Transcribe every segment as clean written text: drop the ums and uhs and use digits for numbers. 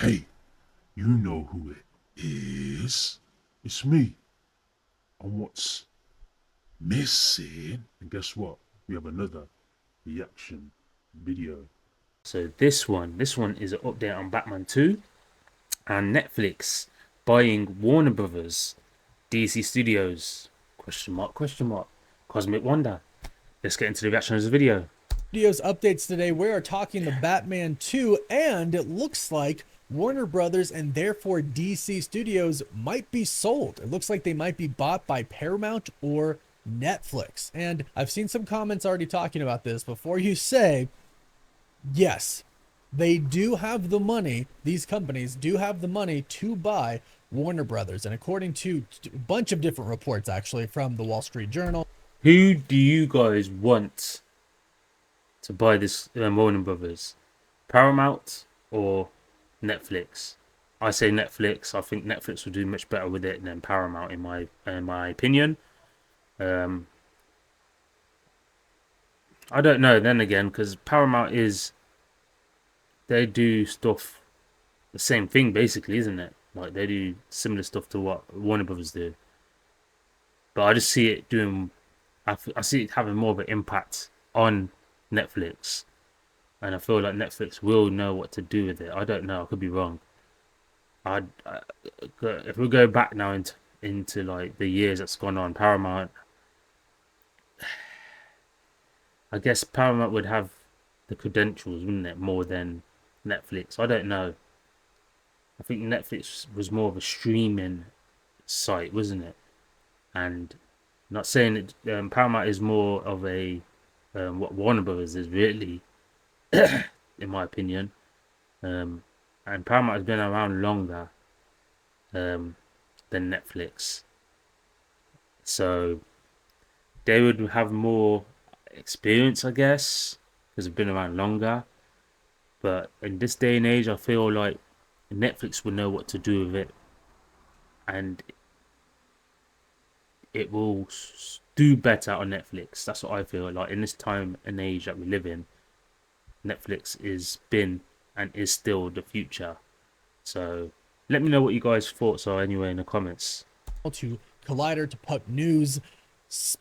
Hey, you know who it is. It's me. And what's missing? And guess what? We have another reaction video. So this one is an update on Batman 2 and Netflix buying Warner Brothers, DC Studios. Question mark, question mark. Cosmic Wonder. Let's get into the reaction of the video. Studios updates today. We are talking the Batman 2, and it looks like Warner Brothers and therefore DC Studios might be sold. It looks like they might be bought by Paramount or Netflix. And I've seen some comments already talking about this. Before you say, yes, they do have the money, these companies do have the money to buy Warner Brothers. And according to a bunch of different reports, actually, from the Wall Street Journal, Who do you guys want to buy this Warner Brothers? Paramount or Netflix? I say Netflix. I think Netflix will do much better with it than Paramount in my opinion. Um, I don't know. Then again, because Paramount is they do stuff the same thing basically, isn't it? Like they do similar stuff to what Warner Brothers do. But I just see it doing. I see it having more of an impact on Netflix, and I feel like Netflix will know what to do with it. I don't know. I could be wrong. I if we go back now into like the years that's gone on, Paramount. I guess Paramount would have the credentials, wouldn't it, more than Netflix? I don't know. I think Netflix was more of a streaming site, wasn't it? And not saying that Paramount is more of a what Warner Brothers is really, in my opinion. Um, and Paramount has been around longer um, than Netflix, so they would have more experience, I guess, because they've been around longer. But in this day and age, I feel like Netflix will know what to do with it, and it will do better on Netflix. That's what I feel like in this time and age that we live in. Netflix is been and is still the future. So let me know what you guys' thoughts are anyway in the comments. to Collider to Puck News.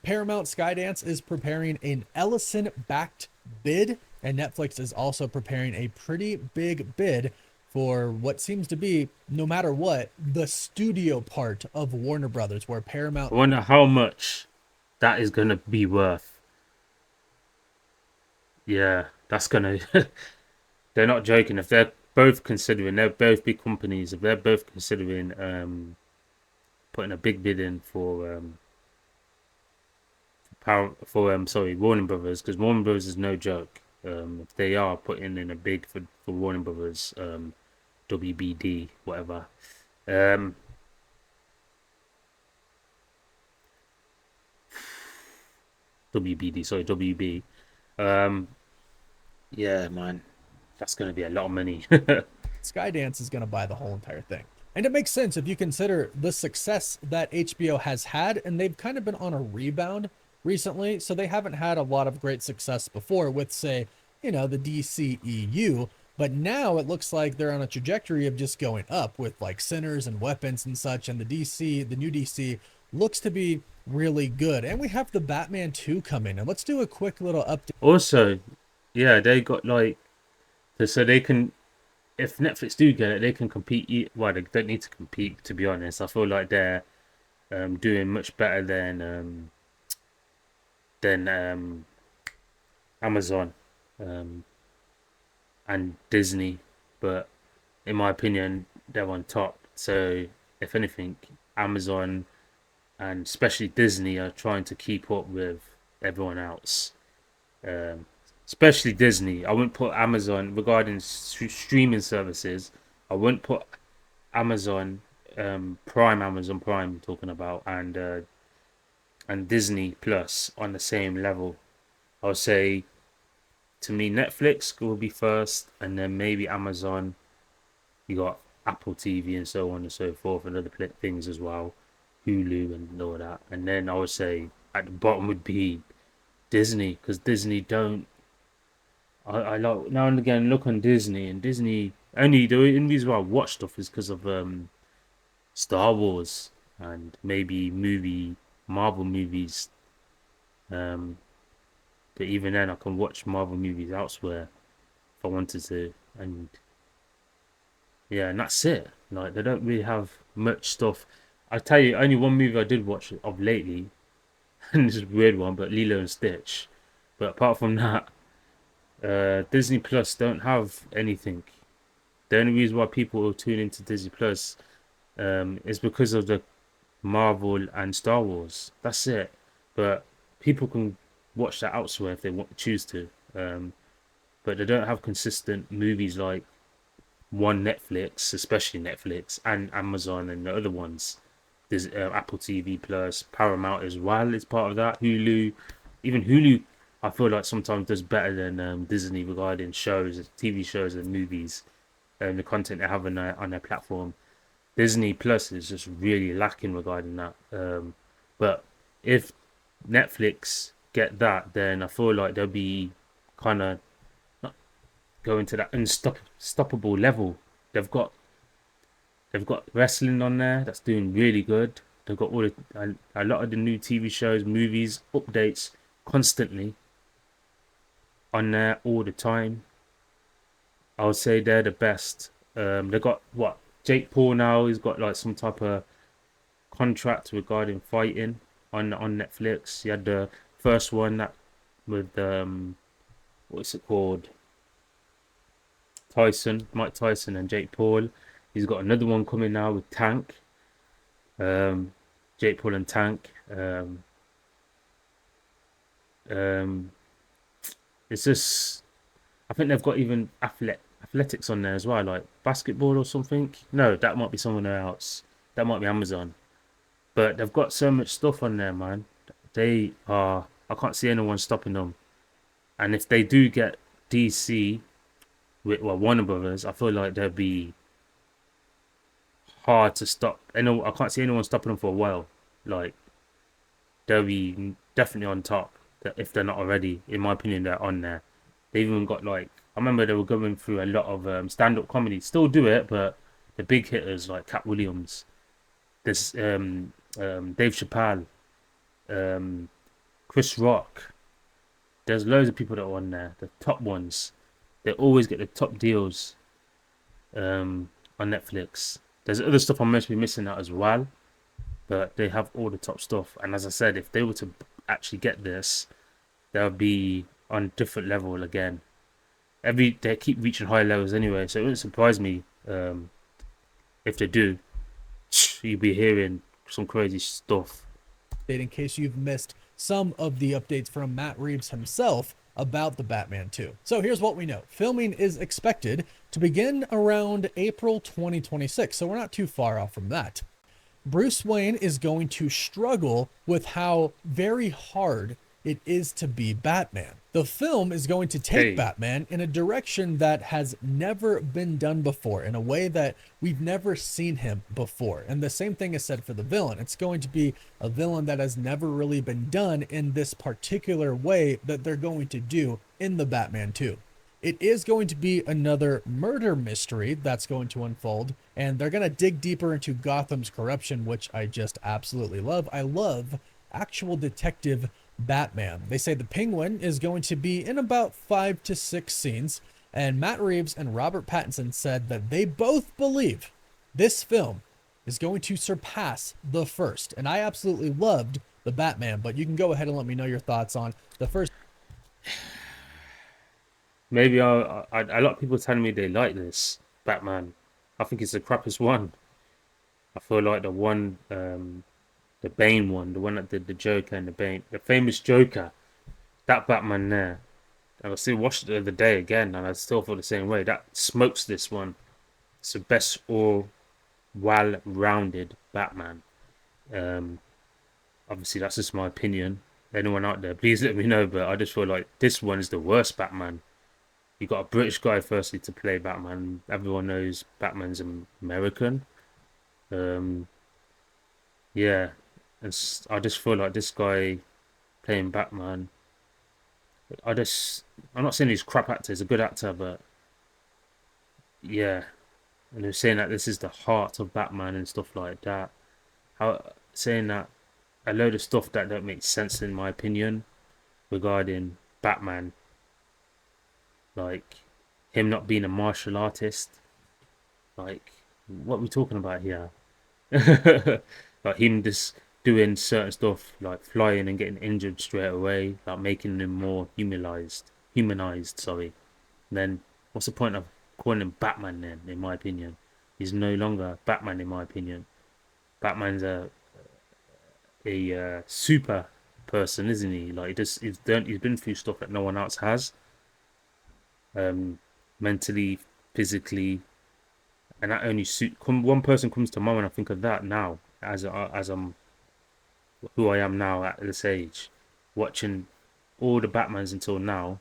Paramount Skydance is preparing an Ellison backed bid, and Netflix is also preparing a pretty big bid for what seems to be, no matter what, the studio part of Warner Brothers, where I Paramount wonder how much that is gonna be worth. Yeah, that's gonna. They're not joking. If they're both considering, they're both big companies. If they're both considering putting a big bid in for Warner Brothers, because Warner Brothers is no joke. If they are putting in a big for Warner Brothers, WBD whatever, um, WBD sorry WB, um, yeah man, that's gonna be a lot of money. Skydance is going to buy the whole entire thing. And it makes sense if you consider the success that HBO has had, and they've kind of been on a rebound recently. So they haven't had a lot of great success before with, say, the DCEU. But now it looks like they're on a trajectory of just going up with like Sinners and Weapons and such. And the new DC looks to be really good. And we have the Batman 2 coming. And let's do a quick little update. Also, yeah, they got like so they can if Netflix do get it, they can compete. Well, they don't need to compete. To be honest, I feel like they're doing much better than Amazon um, and Disney. But in my opinion, they're on top. So if anything, Amazon and especially Disney are trying to keep up with everyone else. Um, Especially Disney. I wouldn't put Amazon regarding streaming services. I wouldn't put Amazon Prime, talking about, and Disney Plus on the same level. I would say to me, Netflix will be first, and then maybe Amazon. You got Apple TV and so on and so forth, and other things as well, Hulu and all that. And then I would say at the bottom would be Disney, because Disney don't. I like now and again look on Disney, and Disney Only the only reason why I watch stuff is because of Star Wars and maybe Marvel movies. Um, but even then, I can watch Marvel movies elsewhere if I wanted to, and yeah, and that's it. Like they don't really have much stuff. I tell you, only one movie I did watch of lately, and this is a weird one, but Lilo and Stitch. But apart from that, Disney Plus don't have anything. The only reason why people tune into Disney Plus is because of the Marvel and Star Wars. That's it. But people can watch that elsewhere if they want choose to. But they don't have consistent movies like one Netflix, especially Netflix and Amazon and the other ones. There's Apple TV Plus, Paramount as well is part of that. Hulu, even Hulu, I feel like sometimes does better than Disney regarding shows, TV shows, and movies, and the content they have on their platform. Disney Plus is just really lacking regarding that. But if Netflix get that, then I feel like they'll be kind of not going to that unstoppable level. They've got they've got wrestling on there that's doing really good. They've got a lot of the new TV shows, movies, updates constantly on there all the time. I would say they're the best. They got what Jake Paul now. He's got like some type of contract regarding fighting on Netflix. He had the first one that with what's it called? Mike Tyson and Jake Paul. He's got another one coming now with Tank. Jake Paul and Tank. Um, it's just I think they've got even athletics on there as well, like basketball or something. No, that might be someone else. That might be Amazon. But they've got so much stuff on there, man. They are. I can't see anyone stopping them. And if they do get DC with Warner Brothers, I feel like they'll be hard to stop. I can't see anyone stopping them for a while. Like they'll be definitely on top if they're not already. In my opinion, they're on there. They even got like I remember they were going through a lot of stand-up comedy. Still do it, but the big hitters like Cat Williams, this Dave Chappelle, um, Chris Rock. There's loads of people that are on there. The top ones. They always get the top deals on Netflix. There's other stuff I'm meant to be missing out as well, but they have all the top stuff. And as I said, if they were to actually get this, they'll be on a different level again. They keep reaching higher levels anyway, so it wouldn't surprise me if they do. You'll be hearing some crazy stuff. In case you've missed some of the updates from Matt Reeves himself about the Batman 2. So here's what we know. Filming is expected to begin around April 2026, so we're not too far off from that. Bruce Wayne is going to struggle with how very hard it is to be Batman. The film is going to take Batman in a direction that has never been done before, in a way that we've never seen him before. And the same thing is said for the villain. It's going to be a villain that has never really been done in this particular way that they're going to do in the Batman 2. It is going to be another murder mystery that's going to unfold, and they're going to dig deeper into Gotham's corruption, which I just absolutely love. I love actual detective Batman. They say the Penguin is going to be in about 5 to 6 scenes, and Matt Reeves and Robert Pattinson said that they both believe this film is going to surpass the first. And I absolutely loved the Batman, but you can go ahead and let me know your thoughts on the first. Maybe a lot of people telling me they like this Batman. I think it's the crappiest one. I feel like the one, the Bane one, the one that did the Joker and the Bane, the famous Joker, that Batman there. And I still watched it the other day again, and I still feel the same way. That smokes this one. It's the best all well-rounded Batman. Obviously, that's just my opinion. Anyone out there, please let me know. But I just feel like this one is the worst Batman. You got a British guy firstly to play Batman. Everyone knows Batman's American. Yeah, I just feel like this guy playing Batman. I'm not saying he's a crap actor. He's a good actor, but yeah, and they're saying that this is the heart of Batman and stuff like that. How saying that a load of stuff that don't make sense in my opinion regarding Batman, like him not being a martial artist. Like, what are we talking about here? Like him just doing certain stuff, like flying and getting injured straight away, like making him more humanized. Sorry. Then what's the point of calling him Batman then? In my opinion, he's no longer Batman. In my opinion, Batman's a super person, isn't he? Like he's been through stuff that no one else has, mentally, physically, and that only one person comes to mind when I think of that now, as I'm who I am now at this age, watching all the Batmans until now.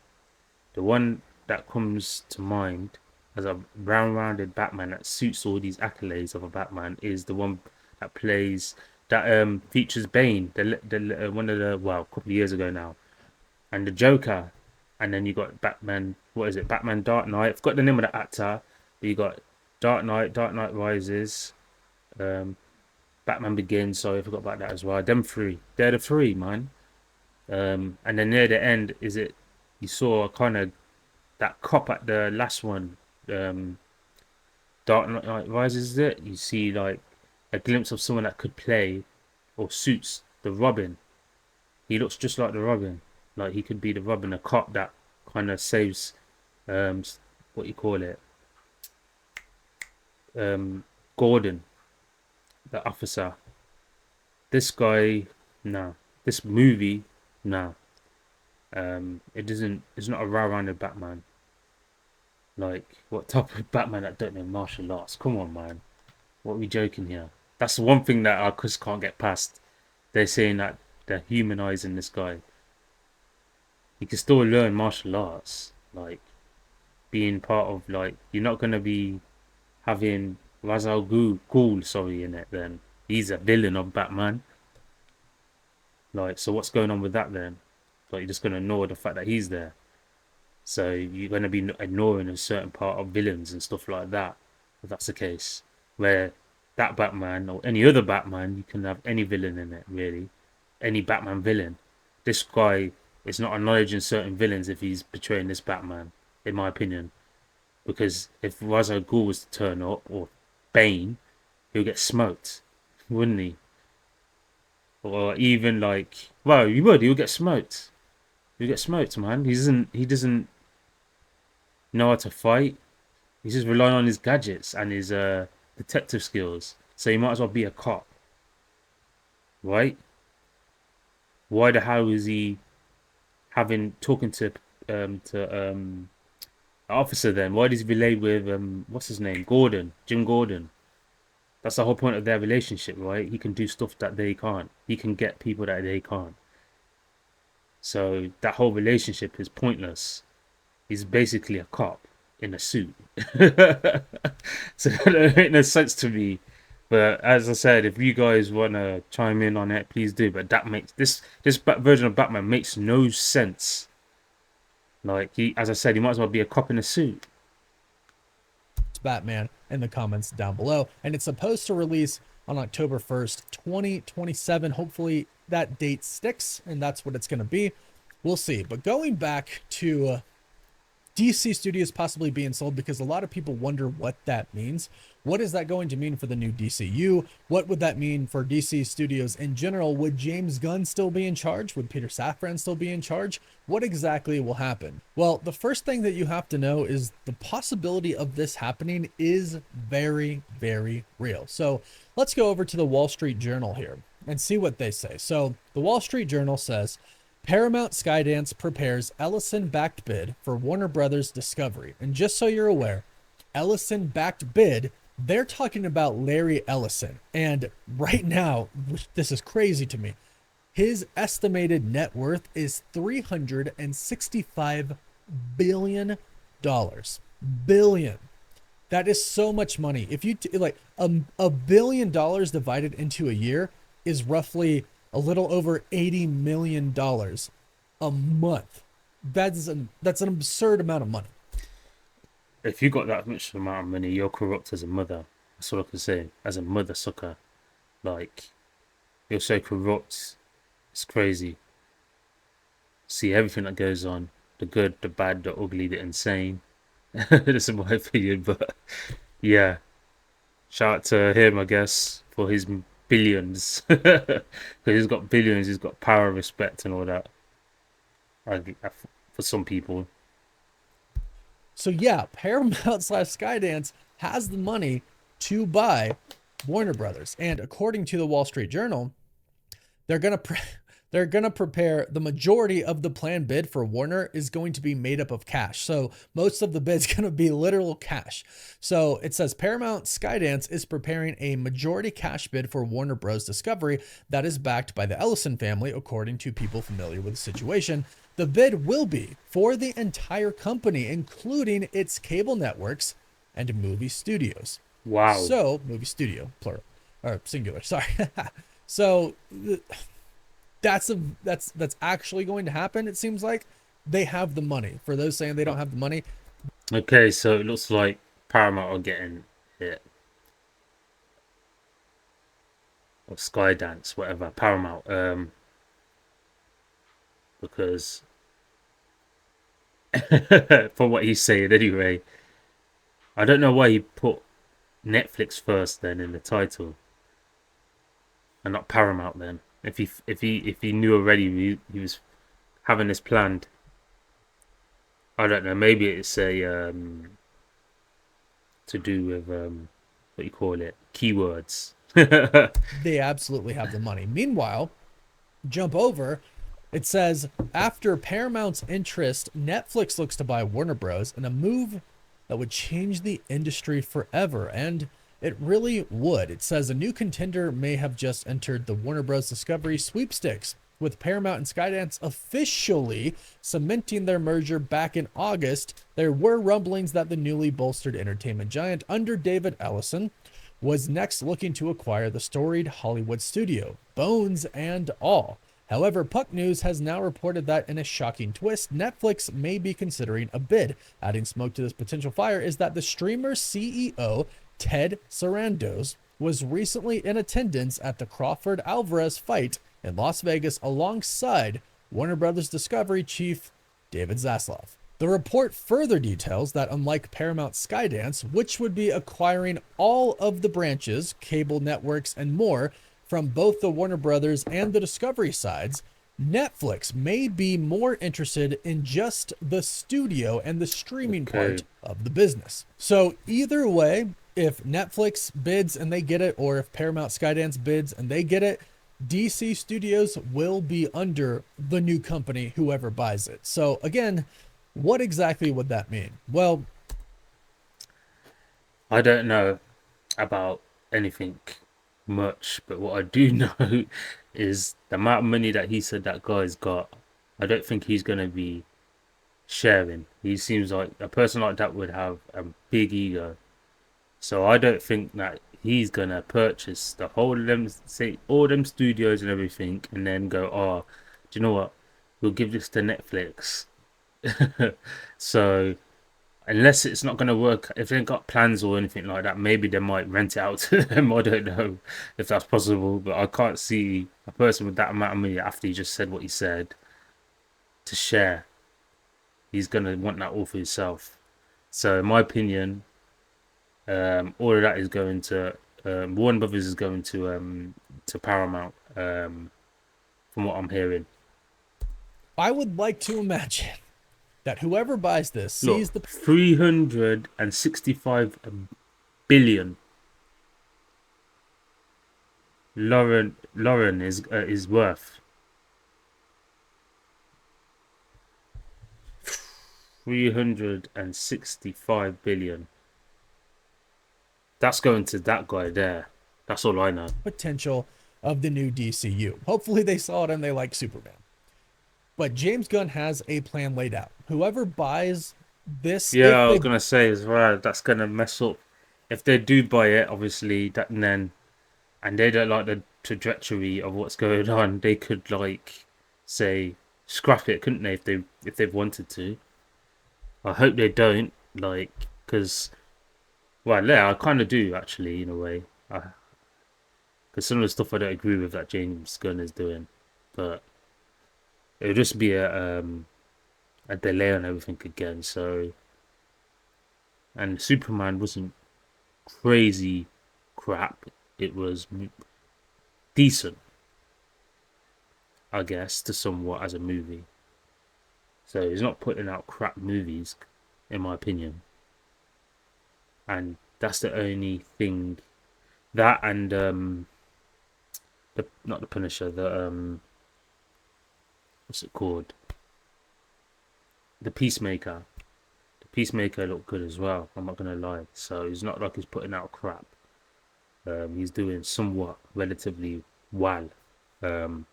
The one that comes to mind as a round-rounded Batman that suits all these accolades of a Batman is the one that plays that features Bane, the one of the well, a couple of years ago now, and the Joker, and then you got Batman. What is it? Batman Dark Knight. I've got the name of the actor. But you got Dark Knight, Dark Knight Rises, um, Batman Begins. Sorry, I forgot about that as well. Them three. They're the three, man. And then near the end, is it? You saw kind of that cop at the last one, um, Dark Knight Rises. Is it? You see like a glimpse of someone that could play or suits the Robin. He looks just like the Robin. Like he could be the Robin, a cop that kind of saves, um, what you call it, Gordon, the officer. This guy, nah. This movie, nah. It doesn't. It's not a well-rounded Batman. Like what type of Batman that don't know martial arts? Come on, man. What are we joking here? That's the one thing that I just can't get past. They're saying that they're humanizing this guy. He can still learn martial arts. Like being part of like you're not gonna be having Ghul, sorry, in it. Then he's a villain of Batman. Like so, what's going on with that then? Like you're just gonna ignore the fact that he's there. So you're gonna be ignoring a certain part of villains and stuff like that. If that's the case, where that Batman or any other Batman, you can have any villain in it, really, any Batman villain. This guy is not acknowledging certain villains if he's portraying this Batman, in my opinion. Because if Ra's al Ghul was to turn up, or Bane, he'll get smoked, wouldn't he? Or even like, well, you would. He'll get smoked. He'll get smoked, man. He doesn't know how to fight. He's just relying on his gadgets and his detective skills. So he might as well be a cop, right? Why the hell is he having talking to officer then? Why does he relate with what's his name? Jim Gordon. That's the whole point of their relationship, right? He can do stuff that they can't. He can get people that they can't. So that whole relationship is pointless. He's basically a cop in a suit. So that don't make no sense to me. But as I said, if you guys want to chime in on it, please do. But that makes this version of Batman makes no sense. Like as I said, he might as well be a cop in a suit. Batman in the comments down below, and it's supposed to release on October 1st, 2027. Hopefully that date sticks, and that's what it's going to be. We'll see. But going back to DC Studios possibly being sold, because a lot of people wonder what that means. What is that going to mean for the new DCU? What would that mean for DC Studios in general? Would James Gunn still be in charge? Would Peter Safran still be in charge? What exactly will happen? Well, the first thing that you have to know is the possibility of this happening is very, very real. So let's go over to the Wall Street Journal here and see what they say. So the Wall Street Journal says, Paramount Skydance prepares Ellison-backed bid for Warner Brothers Discovery. And just so you're aware, Ellison-backed bid, they're talking about Larry Ellison. And right now, this is crazy to me, his estimated net worth is $365 billion. Billion. That is so much money. If you like $1 billion divided into a year is roughly a little over $80 million a month. That's an absurd amount of money. if you got that much amount of money, you're corrupt as a mother. That's all I can say. As a mother sucker, like you're so corrupt, it's crazy. See everything that goes on, the good, the bad, the ugly, the insane. That's my opinion, but yeah, shout out to him, I guess, for his billions. Because he's got billions, he's got power, respect, and all that. For some people. So yeah, Paramount slash Skydance has the money to buy Warner Brothers, and according to the Wall Street Journal, they're gonna prepare the majority of the planned bid for Warner is going to be made up of cash. So most of the bid's gonna be literal cash. So it says Paramount Skydance is preparing a majority cash bid for Warner Bros. Discovery that is backed by the Ellison family, according to people familiar with the situation. The bid will be for the entire company, including its cable networks and movie studios. Wow. So, movie studio, plural, or singular, sorry. So, that's actually going to happen, it seems like. They have the money. For those saying they don't have the money. Okay, so it looks like Paramount are getting hit. Or Skydance, whatever. Paramount. Because from what he's saying anyway, I don't know why he put Netflix first then in the title and not Paramount then. If he knew already he was having this planned. I don't know, maybe it's a to do with what you call it, keywords. They absolutely have the money. Meanwhile, jump over. It says, after Paramount's interest, Netflix looks to buy Warner Bros. In a move that would change the industry forever. And it really would. It says a new contender may have just entered the Warner Bros. Discovery sweepstakes, with Paramount and Skydance officially cementing their merger back in August. There were rumblings that the newly bolstered entertainment giant under David Ellison was next looking to acquire the storied Hollywood studio, bones and all. However, Puck News has now reported that in a shocking twist, Netflix may be considering a bid. Adding smoke to this potential fire is that the streamer's CEO, Ted Sarandos, was recently in attendance at the Crawford Alvarez fight in Las Vegas alongside Warner Bros. Discovery chief David Zaslav. The report further details that unlike Paramount Skydance, which would be acquiring all of the branches, cable networks, and more, from both the Warner Brothers and the Discovery sides, Netflix may be more interested in just the studio and the streaming part of the business. So either way, if Netflix bids and they get it, or if Paramount Skydance bids and they get it, DC Studios will be under the new company, whoever buys it. So again, what exactly would that mean? Well, I don't know about anything much, but what I do know is the amount of money that he said that guy's got. I don't think he's going to be sharing. He seems like a person like that would have a big ego. So I don't think that he's going to purchase the whole of them, say all them studios and everything, and then go, oh, do you know what? We'll give this to Netflix. So unless it's not going to work, if they've got plans or anything like that, maybe they might rent it out to them. I don't know if that's possible, but I can't see a person with that amount of money after he just said what he said to share. He's going to want that all for himself. So in my opinion, all of that is going to Warner Brothers is going to Paramount, from what I'm hearing. I would like to imagine that whoever buys this sees the 365 billion. Lauren is worth 365 billion. That's going to that guy there. That's all I know. Potential of the new DCU. Hopefully they saw it and they like Superman. But James Gunn has a plan laid out. Whoever buys this... Yeah, I was going to say as well, that's going to mess up. If they do buy it, obviously, and they don't like the trajectory of what's going on, they could, like, say, scrap it, couldn't they, if they've wanted to. I hope they don't. Like, because, well, yeah, I kind of do actually in a way. Because some of the stuff I don't agree with that James Gunn is doing, but it'll just be a delay on everything again. So, and Superman wasn't crazy crap. It was decent, I guess, to somewhat as a movie. So he's not putting out crap movies, in my opinion. And that's the only thing. That and the not the Punisher, the what's it called? The Peacemaker. The Peacemaker looked good as well. I'm not gonna lie. So it's not like he's putting out crap. He's doing somewhat relatively well. Um,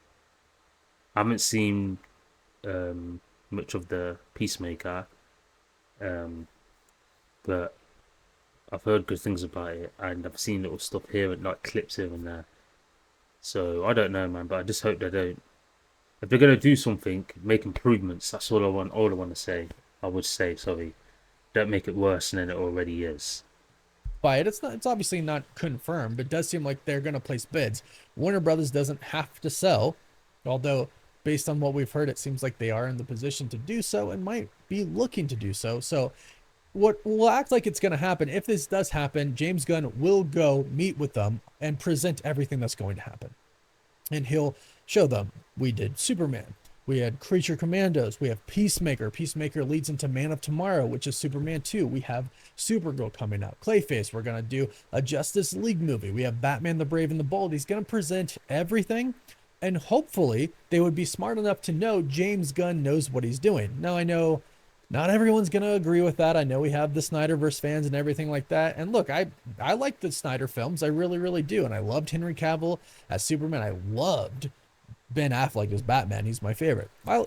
I haven't seen much of the Peacemaker, um, but I've heard good things about it, and I've seen little stuff here and like clips here and there. So I don't know, man, but I just hope they don't. If they're gonna do something, make improvements. That's all I want. All I want to say. I would say, sorry, don't make it worse than it already is. By it. It's not. It's obviously not confirmed, but it does seem like they're going to place bids. Warner Brothers doesn't have to sell, although based on what we've heard, it seems like they are in the position to do so and might be looking to do so. So, what will act like it's going to happen if this does happen? James Gunn will go meet with them and present everything that's going to happen, and he'll show them we did Superman. We had Creature Commandos. We have Peacemaker. Peacemaker leads into Man of Tomorrow, which is Superman 2. We have Supergirl coming out. Clayface. We're going to do a Justice League movie. We have Batman the Brave and the Bold. He's going to present everything. And hopefully, they would be smart enough to know James Gunn knows what he's doing. Now, I know not everyone's going to agree with that. I know we have the Snyderverse fans and everything like that. And look, I like the Snyder films. I really, really do. And I loved Henry Cavill as Superman. I loved Ben Affleck as Batman. He's my favorite. I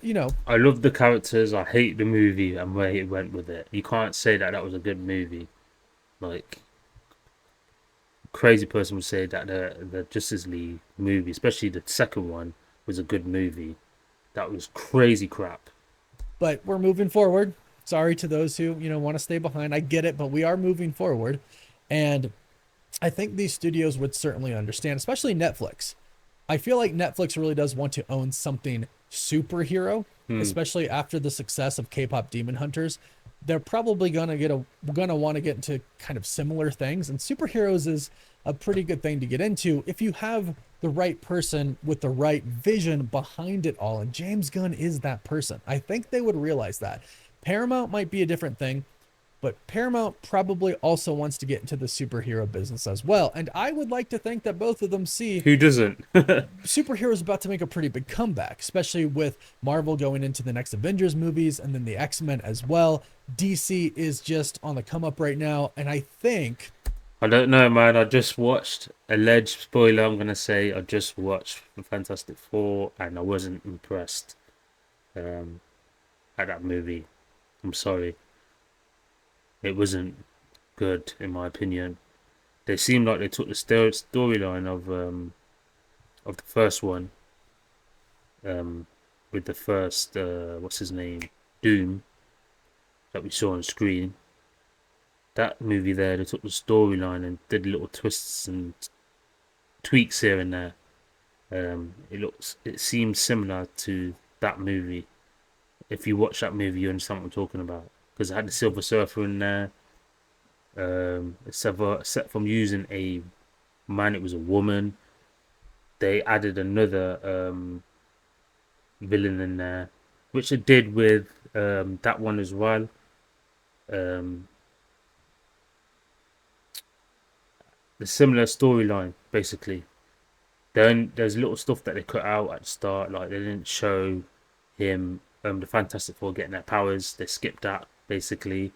love the characters. I hate the movie and where it went with it. You can't say that was a good movie. Like, crazy person would say that the Justice League movie, especially the second one, was a good movie. That was crazy crap. But we're moving forward. Sorry to those who, want to stay behind. I get it, but we are moving forward. And I think these studios would certainly understand, especially Netflix. I feel like Netflix really does want to own something superhero, especially after the success of K-pop Demon Hunters. They're probably gonna want to get into kind of similar things, and superheroes is a pretty good thing to get into if you have the right person with the right vision behind it all. And James Gunn is that person. I think they would realize that. Paramount might be a different thing, but Paramount probably also wants to get into the superhero business as well. And I would like to think that both of them see Who doesn't? superheroes about to make a pretty big comeback, especially with Marvel going into the next Avengers movies and then the X-Men as well. DC is just on the come up right now, and I think I don't know, man. I just watched, alleged spoiler, I'm going to say, I just watched the Fantastic Four and I wasn't impressed at that movie. I'm sorry. It wasn't good, in my opinion. They seemed like they took the storyline of the first one, with the first what's his name, Doom, that we saw on screen. That movie there, they took the storyline and did little twists and tweaks here and there. It seems similar to that movie. If you watch that movie, you understand what I'm talking about, because it had the Silver Surfer in there. Except from using a man, it was a woman. They added another villain in there, which it did with that one as well. The similar storyline, basically. Then there's little stuff that they cut out at the start, like they didn't show him, the Fantastic Four getting their powers. They skipped that, basically.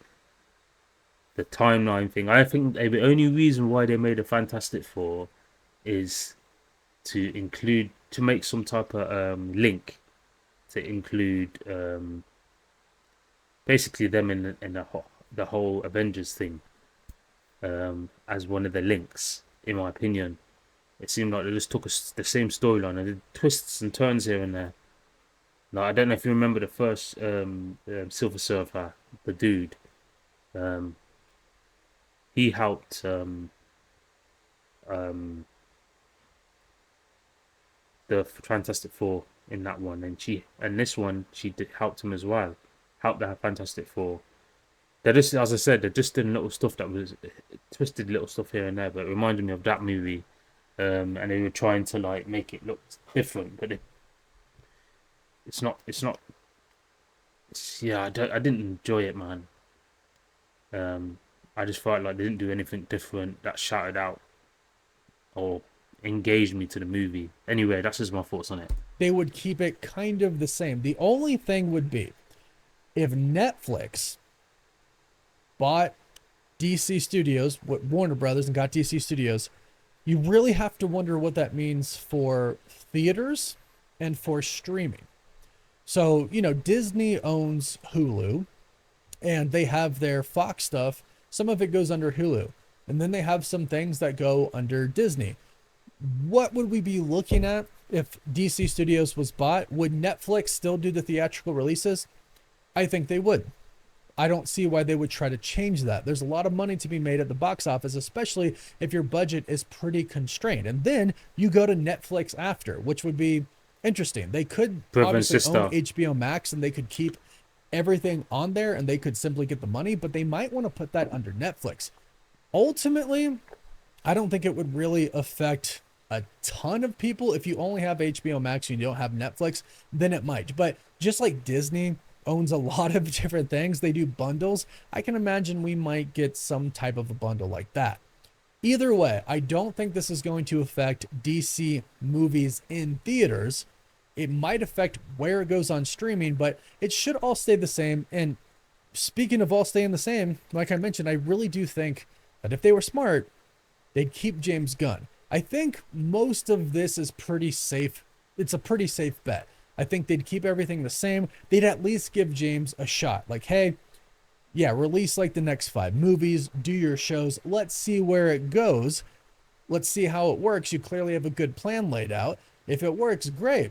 The timeline thing. I think the only reason why they made a Fantastic Four is to make some type of link to include basically them in the whole Avengers thing, as one of the links. In my opinion, it seemed like they just took the same storyline and did twists and turns here and there. Like, I don't know if you remember the first Silver Surfer, the dude. he helped um the Fantastic Four in that one, and this one helped him as well, helped the Fantastic Four. They're just, as I said, they're just doing little stuff that was twisted little stuff here and there, but it reminded me of that movie. And they were trying to like make it look different, but it's not. Yeah, I didn't enjoy it, man. I just felt like they didn't do anything different that shouted out or engaged me to the movie. Anyway, that's just my thoughts on it. They would keep it kind of the same. The only thing would be if Netflix bought DC Studios, Warner Brothers, and got DC Studios, you really have to wonder what that means for theaters and for streaming. So, Disney owns Hulu and they have their Fox stuff. Some of it goes under Hulu. And then they have some things that go under Disney. What would we be looking at if DC Studios was bought? Would Netflix still do the theatrical releases? I think they would. I don't see why they would try to change that. There's a lot of money to be made at the box office, especially if your budget is pretty constrained. And then you go to Netflix after, which would be interesting. They could obviously own HBO Max and they could keep everything on there and they could simply get the money, but they might want to put that under Netflix. Ultimately, I don't think it would really affect a ton of people. If you only have HBO Max and you don't have Netflix, then it might. But just like Disney owns a lot of different things, they do bundles. I can imagine we might get some type of a bundle like that. Either way, I don't think this is going to affect DC movies in theaters. It might affect where it goes on streaming, but it should all stay the same. And speaking of all staying the same, like I mentioned, I really do think that if they were smart, they'd keep James Gunn. I think most of this is pretty safe. It's a pretty safe bet. I think they'd keep everything the same. They'd at least give James a shot. Like, hey, yeah, release like the next 5 movies, do your shows. Let's see where it goes. Let's see how it works. You clearly have a good plan laid out. If it works, great.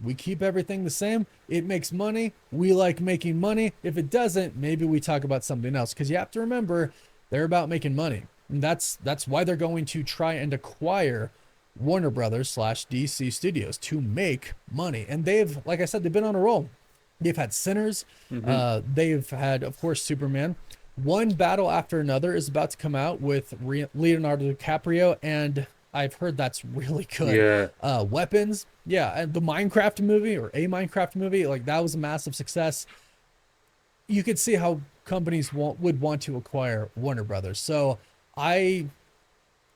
We keep everything the same. It makes money. We like making money. If it doesn't, maybe we talk about something else. Because you have to remember, they're about making money. And that's why they're going to try and acquire Warner Brothers / DC Studios to make money. And they've, like I said, they've been on a roll. They've had Sinners. They've had, of course, Superman. One battle after another is about to come out with Leonardo DiCaprio, and I've heard that's really good. Yeah. Weapons. Yeah, and the Minecraft movie, or a Minecraft movie, like that was a massive success. You could see how companies would want to acquire Warner Brothers. So I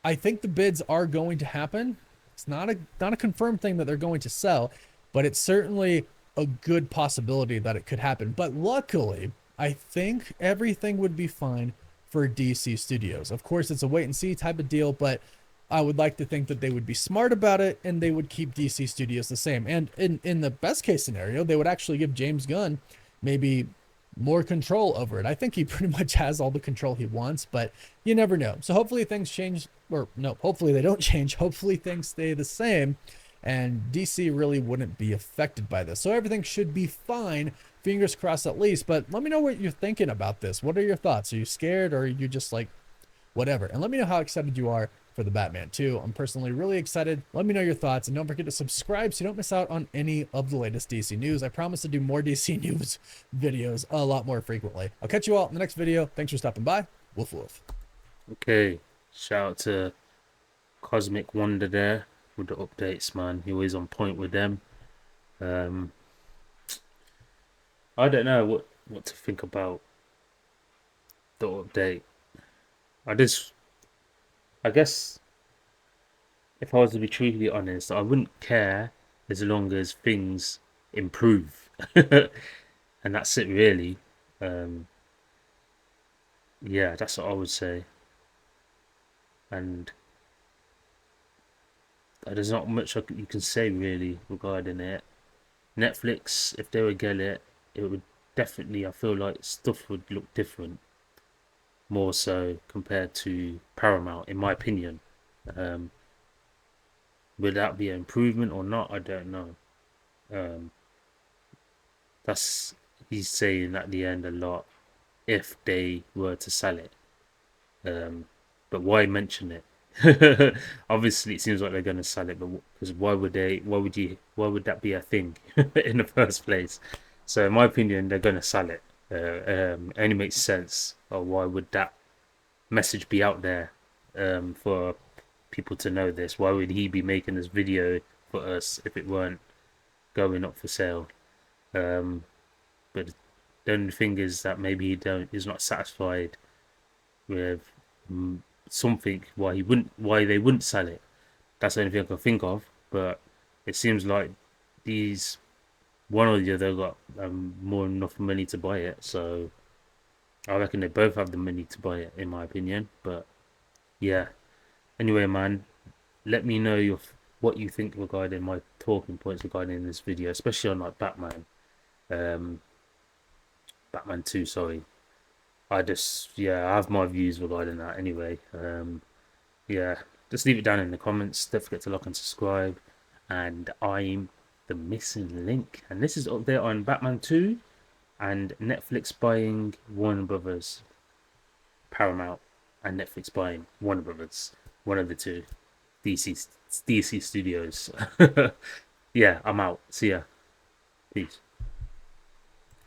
think the bids are going to happen. It's not a confirmed thing that they're going to sell, but it's certainly a good possibility that it could happen. But luckily, I think everything would be fine for DC Studios. Of course, it's a wait and see type of deal, but I would like to think that they would be smart about it and they would keep DC Studios the same. And in the best case scenario, they would actually give James Gunn maybe more control over it. I think he pretty much has all the control he wants, but you never know. So hopefully things change, or no, hopefully they don't change. Hopefully things stay the same and DC really wouldn't be affected by this. So everything should be fine. Fingers crossed at least, but let me know what you're thinking about this. What are your thoughts? Are you scared or are you just like, whatever? And let me know how excited you are for the Batman 2. I'm personally really excited. Let me know your thoughts and don't forget to subscribe so you don't miss out on any of the latest DC news. I promise to do more DC news videos a lot more frequently. I'll catch you all in the next video. Thanks for stopping by. Woof woof. Okay, shout out to Cosmic Wonder there with the updates, man. He always on point with them. I don't know what to think about the update. I guess if I was to be truly honest, I wouldn't care as long as things improve. And that's it really. Yeah, that's what I would say. And there's not much you can say really regarding it. Netflix, if they would get it, it would definitely, I feel like stuff would look different. More so compared to Paramount, in my opinion. Would that be an improvement or not? I don't know. He's saying at the end a lot if they were to sell it. But why mention it? Obviously, it seems like they're going to sell it, but because why would they? Why would that be a thing in the first place? So, in my opinion, they're going to sell it. Only makes sense. Or why would that message be out there for people to know this? Why would he be making this video for us if it weren't going up for sale? But the only thing is that maybe he's not satisfied with something why they wouldn't sell it. That's the only thing I can think of. But it seems like these one or the other got more than enough money to buy it. So I reckon they both have the money to buy it, in my opinion. But yeah. Anyway, man, let me know what you think regarding my talking points regarding this video, especially on like um, Batman 2. Sorry, I have my views regarding that. Anyway, yeah, just leave it down in the comments. Don't forget to like and subscribe. And I'm the missing link, and this is up there on Batman 2 and Netflix buying Warner Brothers, Paramount, and Netflix buying Warner Brothers. One of the two. DC Studios. Yeah, I'm out. See ya. Peace.